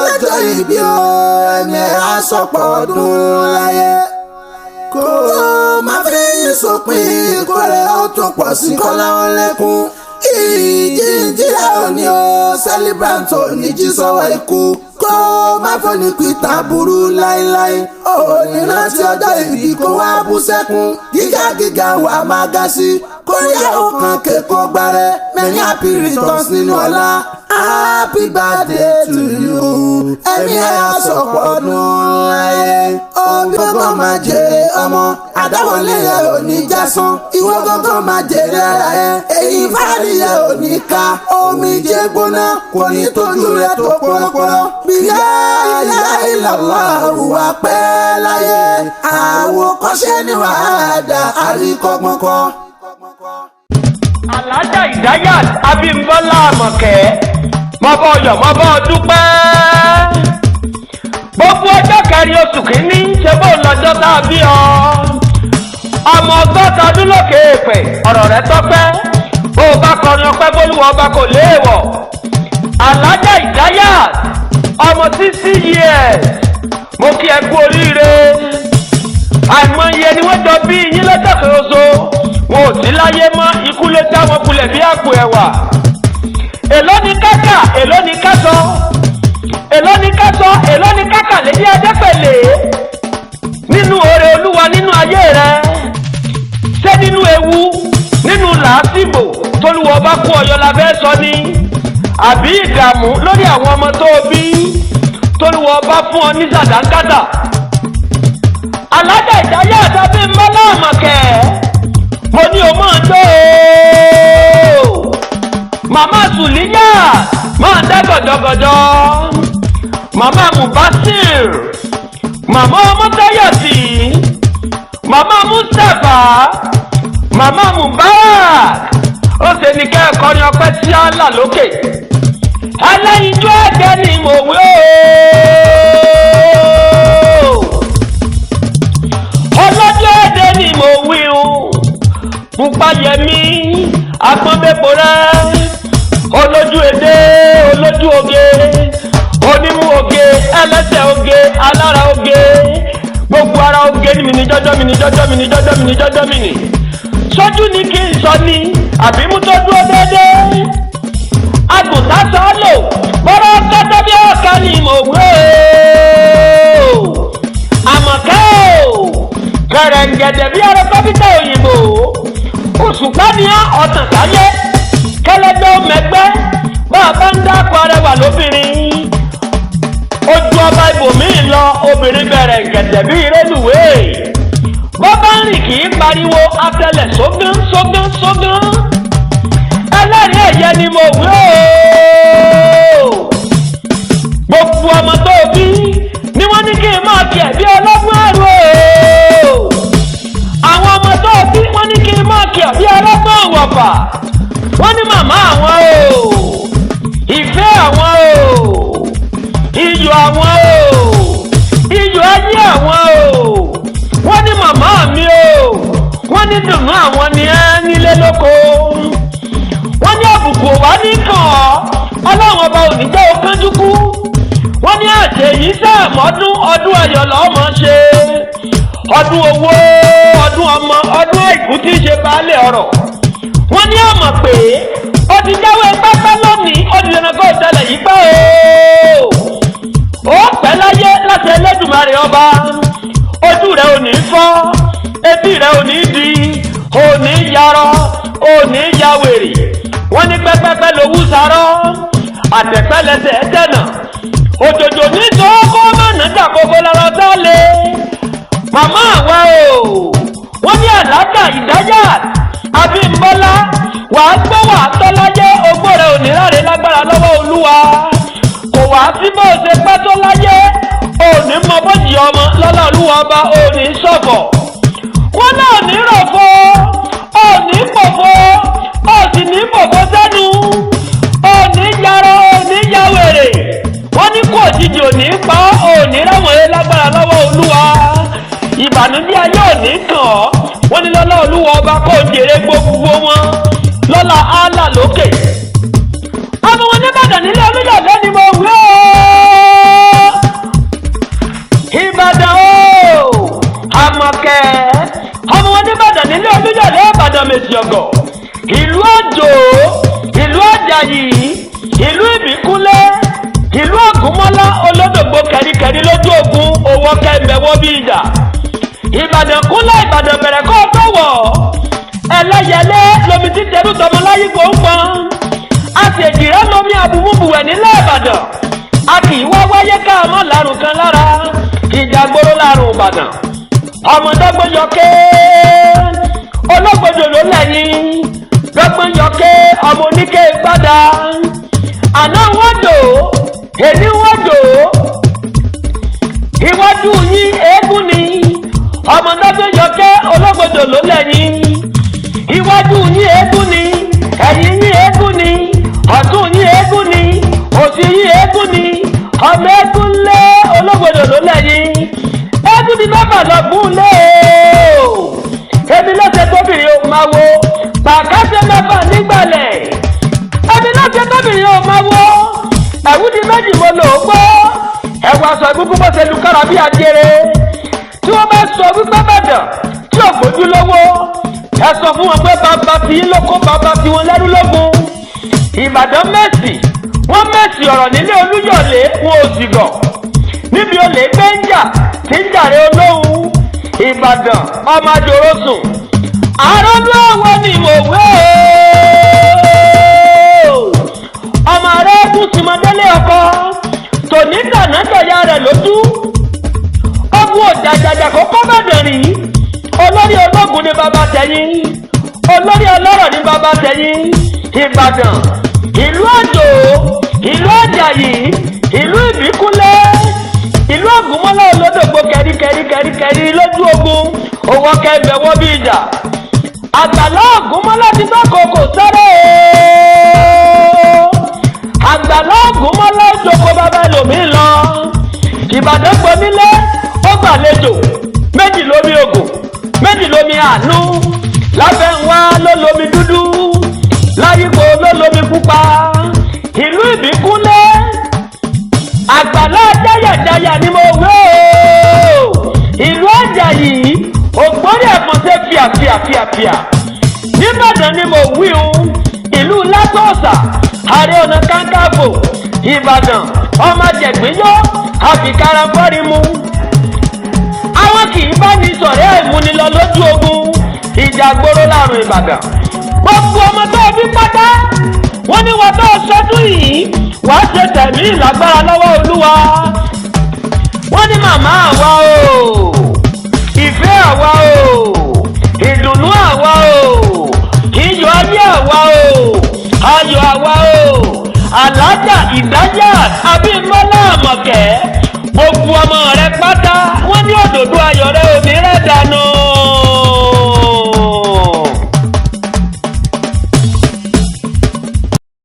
lọ́jọ́ ìbí o ẹni àsọpọ̀ ọdún láyé kó má fi yín sópin kórè ó tún pọ̀ sí kọ́lá wọn lẹ́kún ìjíǹjíra òní o celebrant òní jí sọ́wọ́ ikú kó má fọ́ni pìtà burú láíláí òní rántí ọjọ́ ìbí kó wá bú sẹ́kún gíga wà máa ga sí kóríyá ọkàn kẹ́kọ̀ọ́ gbárẹ́ many happy returns nínú ọ̀la happy birthday to you ẹ̀mí ẹ̀ sọ̀pọ̀ ọdún láyé òbí gbọ́ngàn máa jèrè ọmọ àdáwọlé ẹ̀ ò ní jásán ìwọ gbọ́ngàn máa jèrè ara ẹ̀ èyí fáàrí ẹ̀ ò ní ká omi jẹ́ gbóná kò ní tójú rẹ̀ tó pọ́npọ́n bí láìláìláwà wà pẹ́ láyé àwòkọ́ṣe ni wàá dà àríkọ́gbọ́nkọ́. ALHAJA IDAYAT ABIMBOLA Amoke mọ́bọ́ ọyọ̀ mọ́bọ́ dúpẹ́. Gbogbo ọjọ́ kẹrin oṣù kìíní ṣe bó lọ́jọ́ tá a bí ọ. Ọmọ ọgọ́ta ọdún lókè èèpẹ̀ ọ̀rọ̀ rẹ̀ tọ́pẹ́. Bó o bá kọrin ọpẹ́ bólúwọ̀ ọba kò léèwọ̀. ALHAJA IDAYAT ọmọ 60 years mo kí ẹ kú oríire. Àìmọye ni wọ́n jọ bí yín lọ́jọ́ kan oṣù. Wọn ò sí láyé mọ́ ikú ló já wọn kulẹ̀ bí àpò ẹ̀wà. Èló ni kákà èló ni kásọ èló ni kásọ èló ni kákà lédí ẹdẹ́pẹ̀lẹ́ nínú oore olúwa nínú ayé rẹ ṣé nínú ewu nínú làásìgbò tólúwọ bá kú ọyọ labẹ́ sọ ni àbí ìdààmú lórí àwọn ọmọ tó bí tólúwọ bá fún ọ ní sàdánkátà. ALHAJA IDAYAT ABIMBOLA Amoke mo ní o máa jó o màmá Sùlíyà máa dá gọ̀dọ̀gọ̀dọ̀ màmá Mubasir màmá Ọmọ́táyọ̀sí màmá Mustapha màmá Mubarak ó ṣe ní kẹ́ẹ̀kọ́ ní ọpẹ́ tí á là lókè ẹlẹ́yinjú ẹ̀jẹ̀ ni mo wí o ọlọ́jọ́ èdè ni mo wí o pupa yẹmí agbọ́nbẹ́pọ̀ rẹ̀ olójú èdè olójú oge onímú oge ẹlẹ́sẹ̀ oge alára oge gbogbo ara oge ni mi ní jọjọ́ mi ní jọjọ́ mi ní jọjọ́ mi ní jọjọ́ mi ní sójú ni kí n sọ ni àbí mú tó dúró déédé àgùntàn sọ lò bọ́rọ̀ kẹ́tẹ́ bí ọ̀kan ni mo wé o Amoke o kẹrẹ̀ǹgẹ̀dẹ̀ bí ọ̀rọ̀ pẹ́pítà òyìnbó òṣùpá ní ọ̀tàn sáyé kẹlẹ́gbẹ́ mẹ́gbẹ́ bá a bá ń dákọ̀ arẹwà lóbìnrin ojú ọba ibòmíì lọ obìnrin bẹ̀rẹ̀ gẹ̀dẹ̀ bí rélùwé bọ́bá ń rìn kì í pariwo atẹlẹ̀ sógán sógán sógán ẹlẹ́rìí ẹ̀yẹ ni mo wí o gbogbo ọmọ tó bí ni wọ́n ní kí n máa kí ẹ̀ bí ọlọ́gbọ́n ẹ̀rọ o àwọn ọmọ tó bí wọ́n ní kí n máa kí ẹ̀ bí ọlọ́gbọ́n ìwọ̀fà wọ́n ní màmá àwọn o ìfẹ́ àwọn o iyọ̀ àwọn o iyọ̀ ayé àwọn o wọ́n ní màmá mi o wọ́n ní dùnú àwọn ni ẹ́ nílé lóko wọ́n ní àbùkù wá ní kàn ọ́ ọlọ́run ọba ò ní jẹ́ okánjú kú wọ́n ní àṣẹ yìí sẹ́ẹ̀mọ́dún ọdún ẹ̀yọ̀ lọ́mọ ṣe ọdún owó ọdún ọmọ ọdún àìkú tí í ṣe baálé ọ̀rọ̀ wọ́n ní àmọ̀ pé ó ti jáwé pápá lónìí ó ti dẹ̀nà kó tẹ̀lẹ̀ yìí pẹ́ o ó pẹ́ láyé láti Ẹlẹ́dùmarè ọba ojú rẹ̀ ò ní fọ́ etí rẹ̀ ò ní di ò ní yarọ ò ní ya wèrè wọ́n ní pẹ́pẹ́pẹ́ lówú sarọ́ àtẹ̀pẹ́lẹsẹ̀ dẹ̀nà òjòjò ní tó kó mọ̀nà jàkókò lọ́rọ̀ tó lé màmá àwa o wọ́n ní ALHAJA IDAYAT ABIMBOLA wàá gbọ́ wàá tọ́ láyé ogbó rẹ̀ ò ní ráre lágbára lọ́wọ́ olúwa kò wá sí bó ṣe pẹ́ tó láyé ò ní mọ bójì ọmọ lọ́lá olúwa ọba ò ní ṣọ̀fọ̀ wọ́n náà ní rọ̀fọ̀ ò ní pòfo ò sì ní pòfo sẹ́nu ò ní yarọ ò ní ya wèrè wọ́n ní kò òjijì ò ní pa ò ní ráwọn eré lágbára lọ́wọ́ olúwa ìbànújẹ́ ayé ò ní kàn ọ́ wọ́n ní lọ́lá olúwa ọba kò jèrè gbogbo wọn lọ́lá Allah lókè. ọmọ wọn ní Ìbàdàn nílé Olúyọ̀lé ni mo wí ìbíkúnlé ìlú ògúnmọ́lá olódògbò kẹ̀ríkẹ̀rí lójú ogun owó kẹ́mẹ́wọ́ bí ìjà ìbàdàn kúnlẹ̀ ìbàdàn bẹ̀rẹ̀ kọ́ tó wọ̀ ẹlẹ́yẹlé lomi tí tẹrú tọmọ láyé kò ń pọn a sì èjìrẹ́ lomi àbúmúbùwẹ̀ nílẹ̀ ìbàdàn a kì í wá wáyé káàmọ́ lárùn kan lára ìjàgbóró lárùn ìbàdàn ọmọdọ́gbọ́n yọké ológbòdò ló lẹ́yìn dọ́gbọ́n yọké ọmọ oníke gbádà àná wọ́n dò èní wọ́n dò iwájú yín eégún ni ọmọdọ́gbọ́n yọké ológbòdò ló lẹ́yìn iwájú yín eégún ni ẹ̀yìn yín eégún ni ọ̀tún yín eégún ni òsì yín eégún ni ọmọ eégún lé ológbòdò ló lẹ́yìn eégún ni mẹ́fà lọ́gùn lé o èmi lọ́sẹ̀ tóbìnrin ò máa wo pàkásẹ̀ mẹ́fà nígbàlẹ̀ èmi lọ́sẹ̀ tóbìnrin ò máa wo ẹ̀wù di méjì mo lò ó gbọ́ ẹ̀wù aṣọ ìgbógun bó ṣe lu kára bí ajere tí wọ́n bá sọ wípé bàdàn tí ò gbójú lówó ẹ sọ fún wọn pé bàbá tí ló kó bàbá tí wọn lẹ́rú lógún ìbàdàn mẹ́sì wọ́n mẹ́sì ọ̀rọ̀ nílé olúyọ̀lé wọn ò sì gọ̀ níbi olè gbé ń jà tí ń jàre olóhùn ìbàdàn ọmọ àjòrò sùn àròlú àwọn ni mo wé o ọmọ rẹ kú tìmọ̀délé ọkọ tòní dáná tọ̀yà rẹ̀ lójú ọgbọ́n òjàjàjà kókó bàdàn rí olórí ológun ní bàbá tẹ̀yìn olórí ọlọ́rọ̀ ní bàbá tẹ̀yìn ìbàdàn ìlú àjò ìlú àjàyí ìlú ìbíkúnlé ìlú ògúnmọ́lá olódògbò kẹ̀ríkẹ̀rí lójú ogun owó kẹ́mẹ́wọ́ bí ìjà àgbàlá ògúnmọ́lá ti dọ́kòkò sẹ́rẹ̀ àgbàlá ògúnmọ́lá ojoko bàbá ẹlòmíì lọ ìbàdàn gbòmílé ó gbàlejò méjì lómi ògùn méjì lómi àánú láfẹ̀wá ló lomi dúdú láyípo ló lomi pupa ìlú ìbíkúnlé àgbàlá jáyàjáyà ni mo wé o ìlú àjàyí ògbórí ẹ̀fọ́nsẹ́ fíàfíàfíà nìbàdàn ni mo wí o ìlú lásọ̀ọ̀sà ààrẹ ọ̀nà kakanfò ìbàdàn ọmọ jẹ̀gbẹ́yọ́ àfikàrà fọ́rímù àwọn kì í bá ní sọ̀rẹ́ ìmúnilọ lójú ogun ìjàgbóró lárùn ìbàdàn gbogbo ọmọ tó bí pátá wọ́n ní wọ́n tó sọ́dún yìí wàá ṣe tẹ̀mí ìlágbára lọ́wọ́ olúwa wọ́n ní màmá àwa o ìfẹ́ àwa o ìdùnnú àwa o iyọ̀ ayé àwa o ayọ̀ àwa o àlàájá ìdáyàt àbímbọ́lá àmọ̀kẹ́ gbogbo ọmọ rẹ pátá wọ́n ní òdòdó ayọ̀ rẹ omi